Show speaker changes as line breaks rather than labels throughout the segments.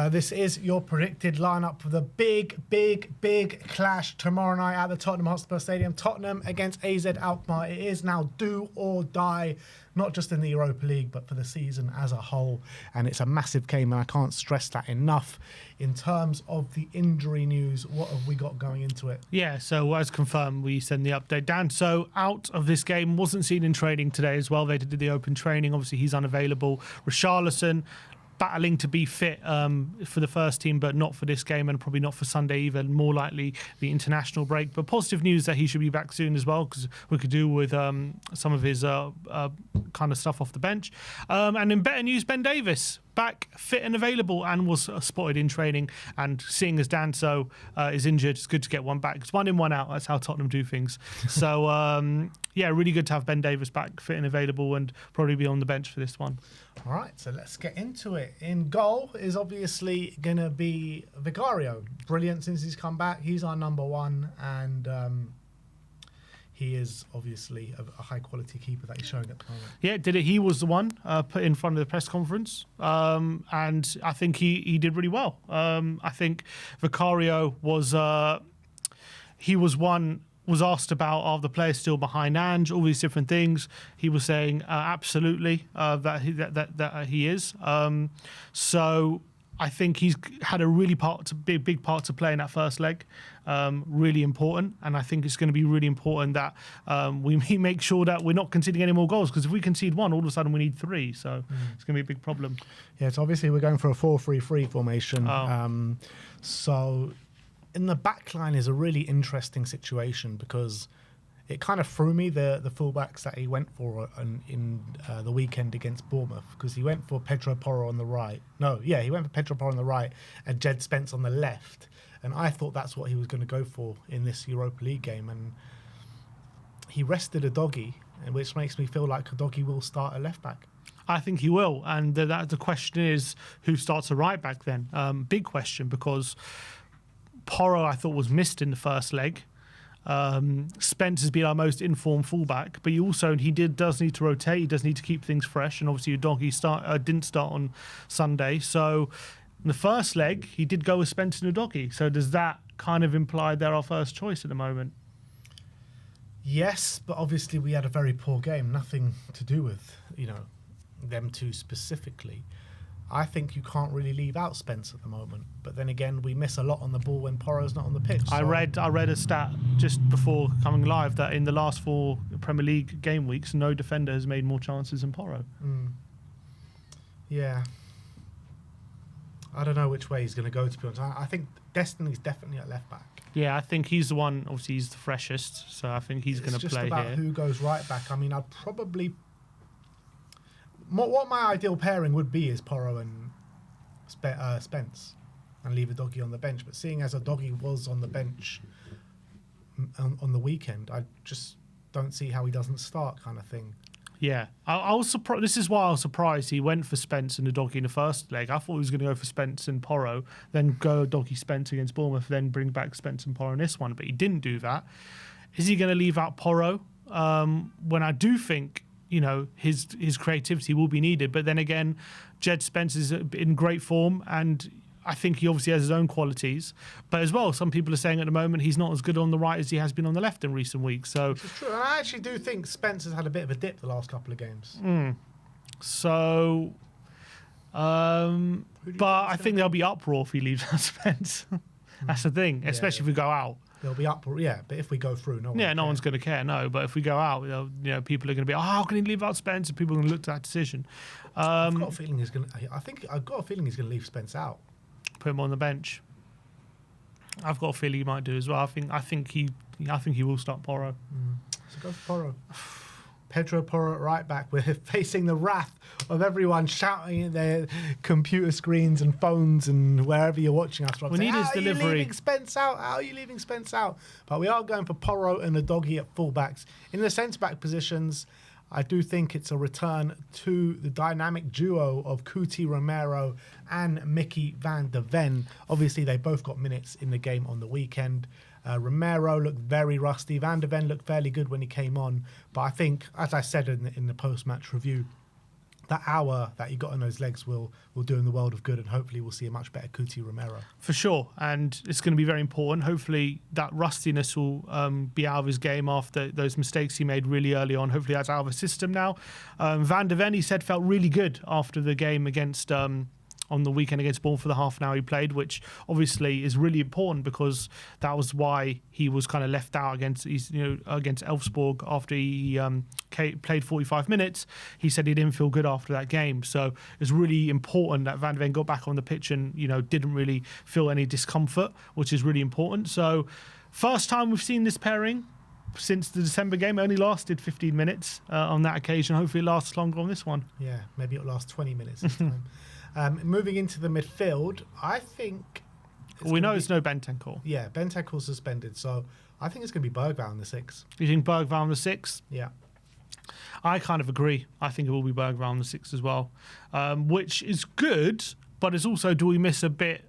This is your predicted lineup for the big clash tomorrow night at the Tottenham Hotspur Stadium. Tottenham against AZ Alkmaar. It is now do or die, not just in the Europa League, but for the season as a whole. And it's a massive game, and I can't stress that enough. In terms of the injury news, what have we got going into it?
Yeah, so as confirmed, we send the update. Dan, so out of this game, wasn't seen in training today as well. They did the open training. Obviously, he's unavailable. Richarlison battling to be fit for the first team, but not for this game, and probably not for Sunday either. More likely the international break. But positive news that he should be back soon as well, because we could do with some of his kind of stuff off the bench. And in better news, Ben Davies back fit and available, and was spotted in training. And seeing as Danso is injured, it's good to get one back. It's 1 in, 1 out. That's how Tottenham do things. So yeah, really good to have Ben Davies back fit and available, and probably be on the bench for this one.
All right, so let's get into it. In goal is obviously going to be Vicario. Brilliant since he's come back. He's our number one, and he is obviously a high-quality keeper that he's showing at the moment.
Yeah, did it. He was the one put in front of the press conference, and I think he did really well. I think Vicario was was asked about, are the players still behind Ange, all these different things. He was saying absolutely that he is. So I think he's had a really big part to play in that first leg. Really important, and I think it's going to be really important that we make sure that we're not conceding any more goals, because if we concede one, all of a sudden we need 3, so it's going to be a big problem.
Yeah, so obviously we're going for a 4-3-3 formation. So in the back line is a really interesting situation, because it kind of threw me, the fullbacks that he went for in the weekend against Bournemouth, because he went for Pedro Porro on the right. He went for Pedro Porro on the right and Jed Spence on the left. And I thought that's what he was going to go for in this Europa League game. And he rested Udogie, which makes me feel like Udogie will start a left back.
I think he will. And the question is, who starts a right back then? Big question, because Porro, I thought, was missed in the first leg. Spence has been our most informed fullback, but he does need to rotate. He does need to keep things fresh, and obviously Udogie didn't start on Sunday. So in the first leg, he did go with Spence and Udogie. So does that kind of imply they're our first choice at the moment?
Yes, but obviously we had a very poor game. Nothing to do with them two specifically. I think you can't really leave out Spence at the moment. But then again, we miss a lot on the ball when Porro's not on the pitch. So.
I read a stat just before coming live that in the last 4 Premier League game weeks, no defender has made more chances than Porro.
Yeah. I don't know which way he's going to go, to be honest. I think Destiny's definitely at left back.
Yeah, I think he's the one. Obviously, he's the freshest, so I think he's going to play here.
It's just about who goes right back. I mean, I'd probably... What my ideal pairing would be is Porro and Spence, and leave Udogie on the bench. But seeing as Udogie was on the bench on the weekend, I just don't see how he doesn't start, kind of thing.
Yeah, I was surprised. This is why I was surprised he went for Spence and Udogie in the first leg. I thought he was going to go for Spence and Porro, then go Udogie Spence against Bournemouth, then bring back Spence and Porro in this one. But he didn't do that. Is he going to leave out Porro? When I do think, his creativity will be needed. But then again, Jed Spence is in great form, and I think he obviously has his own qualities. But as well, some people are saying at the moment he's not as good on the right as he has been on the left in recent weeks. So
it's true. And I actually do think Spence has had a bit of a dip the last couple of games.
So, but I think there'll be uproar if he leaves out Spence. That's the thing, especially if we go out.
There'll be uproar, but if we go through, no
one's going to care. No, but if we go out, people are going to be, how can he leave out Spence? And people are going to look to that decision.
I've got a feeling he's going to leave Spence out.
Put him on the bench. I've got a feeling he might do as well. I think he will start Porro.
So go for Porro. Pedro Porro at right back. We're facing the wrath of everyone shouting at their computer screens and phones and wherever you're watching us from.
We need his delivery.
How are you leaving Spence out? How are you leaving Spence out? But we are going for Porro and Udogie at fullbacks. In the centre-back positions, I do think it's a return to the dynamic duo of Kuti Romero and Mickey van der Ven. Obviously, they both got minutes in the game on the weekend. Romero looked very rusty. Van der Ven looked fairly good when he came on. But I think, as I said in the post-match review, that hour that he got on those legs will do him the world of good, and hopefully we'll see a much better Cuti Romero.
For sure, and it's going to be very important. Hopefully that rustiness will be out of his game after those mistakes he made really early on. Hopefully that's out of his system now. Van de Ven, he said, felt really good after the game against on the weekend against Bournemouth for the half an hour he played, which obviously is really important because that was why he was kind of left out against Elfsborg after he played 45 minutes. He said he didn't feel good after that game, so it's really important that Van de Ven got back on the pitch and didn't really feel any discomfort, which is really important. So first time we've seen this pairing since the December game. It only lasted 15 minutes on that occasion. Hopefully it lasts longer on this one.
Yeah, maybe it'll last 20 minutes this time. Moving into the midfield, I think...
We know it's no Bentancur.
Yeah, Bentancur's suspended, so I think it's going to be Bergvall on the 6.
You think Bergvall on the 6?
Yeah.
I kind of agree. I think it will be Bergvall on the 6 as well, which is good, but it's also, do we miss a bit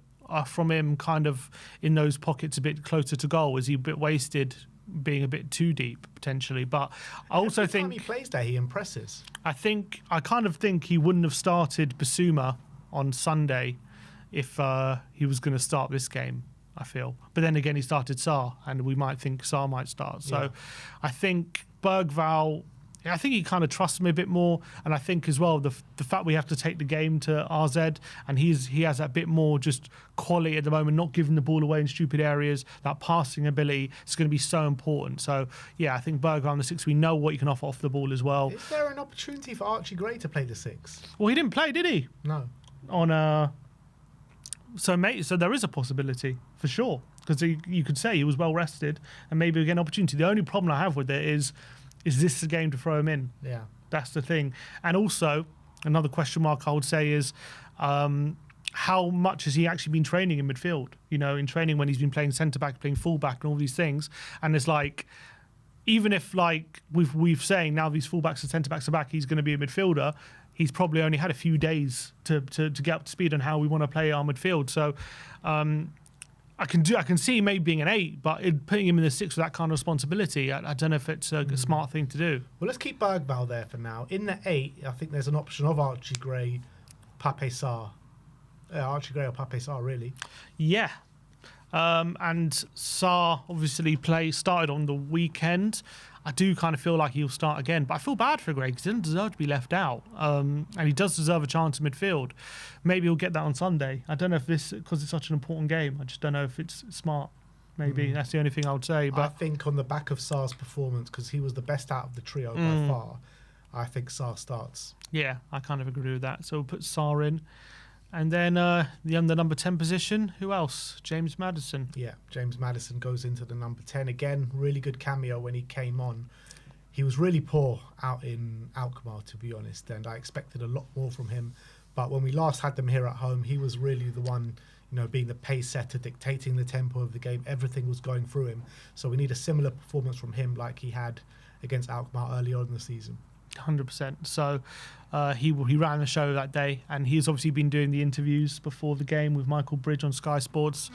from him kind of in those pockets a bit closer to goal? Is he a bit wasted being a bit too deep potentially? But I also think...
Every time he plays there, he impresses.
I kind of think he wouldn't have started Basuma on Sunday if he was going to start this game, I feel. But then again, he started Sarr, and we might think Sarr might start. So yeah. I think Bergvall, I think he kind of trusts me a bit more, and I think as well the fact we have to take the game to RZ, and he has that bit more just quality at the moment, not giving the ball away in stupid areas. That passing ability is going to be so important. So yeah, I think Bergvall on the 6. We know what he can offer off the ball as well.
Is there an opportunity for Archie Gray to play the 6?
Well, he didn't play, did he?
No.
So there is a possibility for sure, because you could say he was well rested and maybe we get an opportunity. The only problem I have with it is this the game to throw him in?
Yeah,
that's the thing. And also another question mark I would say is how much has he actually been training in midfield? In training when he's been playing centre back, playing full back, and all these things. And it's like, even if like we've saying now these fullbacks and centre backs are back, he's going to be a midfielder. He's probably only had a few days to get up to speed on how we want to play our midfield. So I can see maybe being an 8, but putting him in the 6 with that kind of responsibility, I don't know if it's a smart thing to do.
Well, let's keep Bergvall there for now. In the 8, I think there's an option of Archie Gray, Pape Sarr. Archie Gray or Pape Sarr, really.
Yeah. And Sarr obviously started on the weekend. I do kind of feel like he'll start again, but I feel bad for Greg because he doesn't deserve to be left out, and he does deserve a chance in midfield. Maybe he'll get that on Sunday. I don't know if because it's such an important game. I just don't know if it's smart. Maybe that's the only thing I would say. But
I think on the back of Sarr's performance, because he was the best out of the trio by far, I think Sarr starts.
Yeah, I kind of agree with that. So we'll put Sarr in. And then the number 10 position, who else? James Maddison.
Yeah, James Maddison goes into the number 10. Again, really good cameo when he came on. He was really poor out in Alkmaar, to be honest, and I expected a lot more from him. But when we last had them here at home, he was really the one, being the pace setter, dictating the tempo of the game. Everything was going through him. So we need a similar performance from him like he had against Alkmaar early on in the season.
100%. So he ran the show that day, and he's obviously been doing the interviews before the game with Michael Bridge on Sky Sports,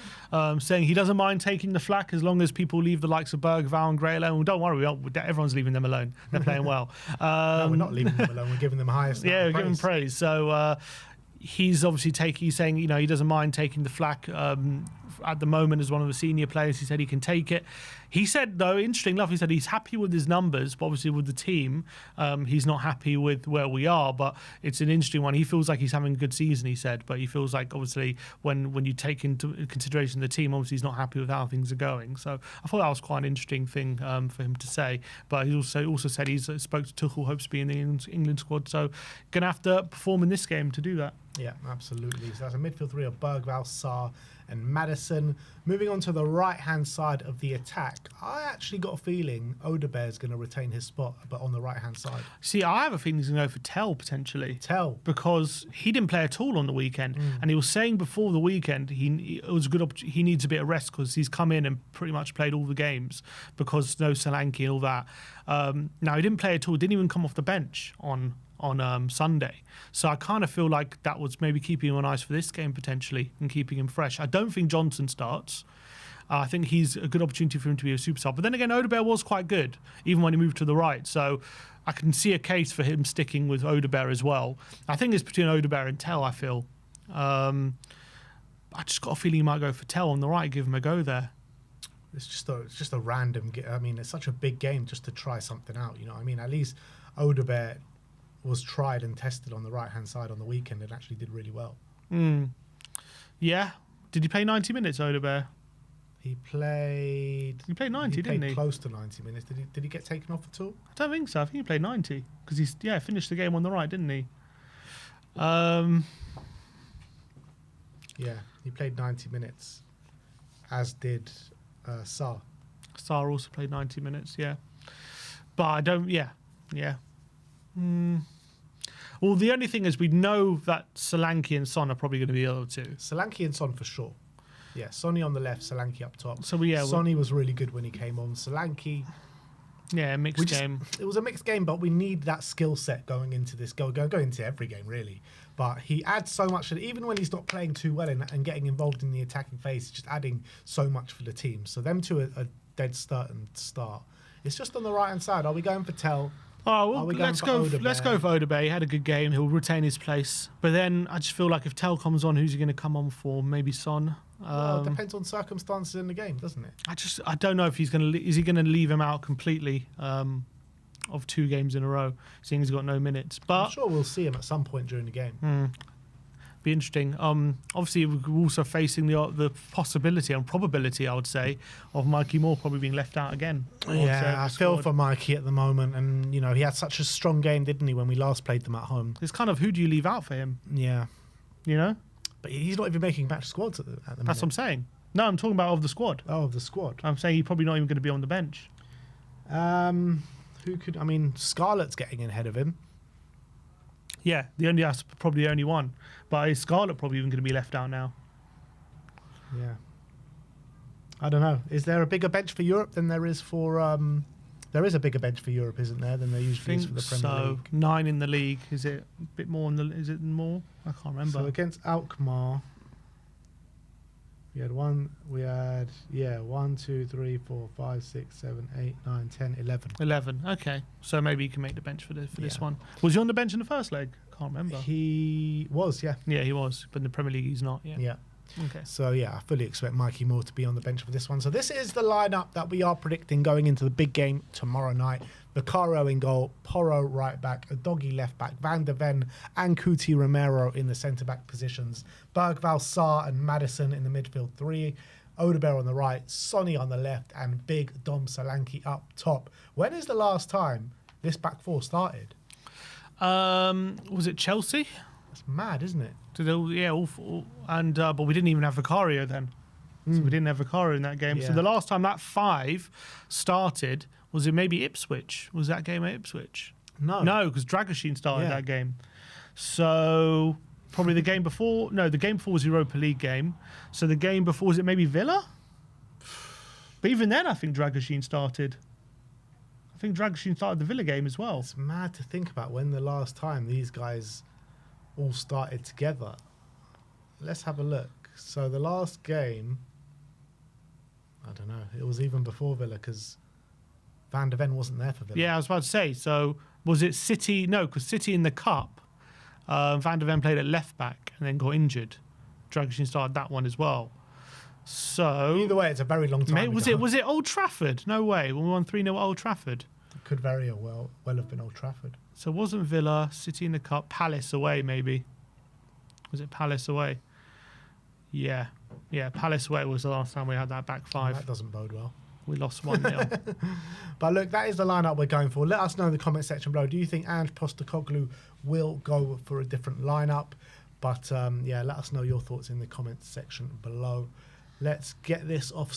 saying he doesn't mind taking the flak as long as people leave the likes of Bergvall and Gray alone. Well, don't worry, everyone's leaving them alone. They're playing well.
No, we're not leaving them alone. We're giving them highest.
Yeah, we're giving praise. So he's obviously he's saying he doesn't mind taking the flak at the moment as one of the senior players. He said he can take it. He said, though, interesting enough, he said he's happy with his numbers, but obviously with the team, he's not happy with where we are. But it's an interesting one. He feels like he's having a good season, he said, but he feels like, obviously, when you take into consideration the team, obviously he's not happy with how things are going. So I thought that was quite an interesting thing for him to say. But he also said he's spoke to Tuchel, hopes to be in the England squad. So going to have to perform in this game to do that.
Yeah, absolutely. So that's a midfield 3 of Bergvall, Sarr and Maddison. Moving on to the right-hand side of the attack, I actually got a feeling Odebear is going to retain his spot, but on the right-hand side.
See, I have a feeling he's going to go for Tell, potentially.
Tell.
Because he didn't play at all on the weekend. And he was saying before the weekend it was a good he needs a bit of rest because he's come in and pretty much played all the games because no Solanke and all that. Now, he didn't play at all, didn't even come off the bench on Sunday. So I kind of feel like that was maybe keeping him on ice for this game potentially and keeping him fresh. I don't think Johnson starts. I think he's a good opportunity for him to be a superstar. But then again, Odegaard was quite good, even when he moved to the right. So I can see a case for him sticking with Odegaard as well. I think it's between Odegaard and Tell, I feel. I just got a feeling he might go for Tell on the right, give him a go there.
It's just a random. I mean, it's such a big game just to try something out. You know, I mean, at least Odegaard was tried and tested on the right hand side on the weekend and actually did really well.
Yeah. Did he play 90 minutes, Odegaard?
He played
90, didn't he?
Close to 90 minutes. Did he get taken off at all?
I don't think so. I think he played 90 because he's finished the game on the right, didn't he?
Yeah, he played 90 minutes, as did Sarr.
Sarr also played 90 minutes, yeah. But I don't, yeah. Well, the only thing is we know that Solanke and Son are probably going to be able to.
Solanke and Son for sure. Yeah, Sonny on the left, Solanke up top.
So
Sonny was really good when he came on. Solanke,
mixed game.
It was a mixed game, but we need that skill set going into this. Go into every game really. But he adds so much, even when he's not playing too well and getting involved in the attacking phase, he's just adding so much for the team. So them two are dead certain to start. It's just on the right hand side. Are we going for Tell?
Oh, well, let's go for Odegaard. He had a good game. He'll retain his place. But then I just feel like if Tell comes on, who's he going to come on for? Maybe Son.
Well, it depends on circumstances in the game, doesn't it?
I don't know if he's going to. Is he going to leave him out completely of 2 games in a row, seeing he's got no minutes? But
I'm sure we'll see him at some point during the game.
Be interesting. Obviously, we're also facing the possibility and probability, I would say, of Mikey Moore probably being left out again.
Yeah, I feel for Mikey at the moment, and you know he had such a strong game, didn't he, when we last played them at home?
It's kind of who do you leave out for him?
Yeah,
you know.
But he's not even making match squads at the minute.
That's what I'm saying. No, I'm talking about of the squad.
Oh, of the squad.
I'm saying he's probably not even going to be on the bench.
Who could? I mean, Scarlett's getting ahead of him.
Yeah, that's probably the only one. But is Scarlett probably even going to be left out now?
Yeah. I don't know. Is there a bigger bench for Europe than there is for? There is a bigger bench for Europe, isn't there, than there usually is for the Premier League?
9 in the league. Is it a bit more? Is it more? I can't remember.
So against Alkmaar, we had 1, 2, 3, 4, 5, 6, 7, 8, 9, 10, 11.
11. Okay, so maybe he can make the bench for this one. Was he on the bench in the first leg? Can't remember.
He was, yeah.
Yeah, he was, but in the Premier League he's not. Yeah. Okay.
So yeah, I fully expect Mikey Moore to be on the bench for this one. So this is the lineup that we are predicting going into the big game tomorrow night. Vicario in goal, Porro right back, Udogie left back, Van der Ven and Cuti Romero in the centre back positions, Bergvall, Sarr and Maddison in the midfield 3, Odegaard on the right, Sonny on the left, and big Dom Solanke up top. When is the last time this back 4 started?
Was it Chelsea?
That's mad, isn't it?
And but we didn't even have Vicario then. So we didn't have Vicario in that game. Yeah. So the last time that 5 started, was it maybe Ipswich? Was that game at Ipswich? No, because Dragoshin started that game. So probably the game before. No, the game before was Europa League game. So the game before, was it maybe Villa? But even then, I think Dragoshin started. I think Dragoshin started the Villa game as well.
It's mad to think about when the last time these guys all started together. Let's have a look. So the last game, I don't know, it was even before Villa because Van der Ven wasn't there for Villa.
Yeah, I was about to say, so was it City? No, because City in the Cup, Van der Ven played at left back and then got injured. Dragoshin started that one as well. So
either way, it's a very long time ago.
Was it Old Trafford? No way. When we won 3-0 at Old Trafford.
It could very well have been Old Trafford.
So it wasn't Villa, City in the Cup, Palace away maybe. Was it Palace away? Yeah, Palace away was the last time we had that back 5.
That doesn't bode well.
We lost 1-0.
But look, that is the lineup we're going for. Let us know in the comment section below. Do you think Ange Postecoglou will go for a different lineup? But let us know your thoughts in the comment section below. Let's get this off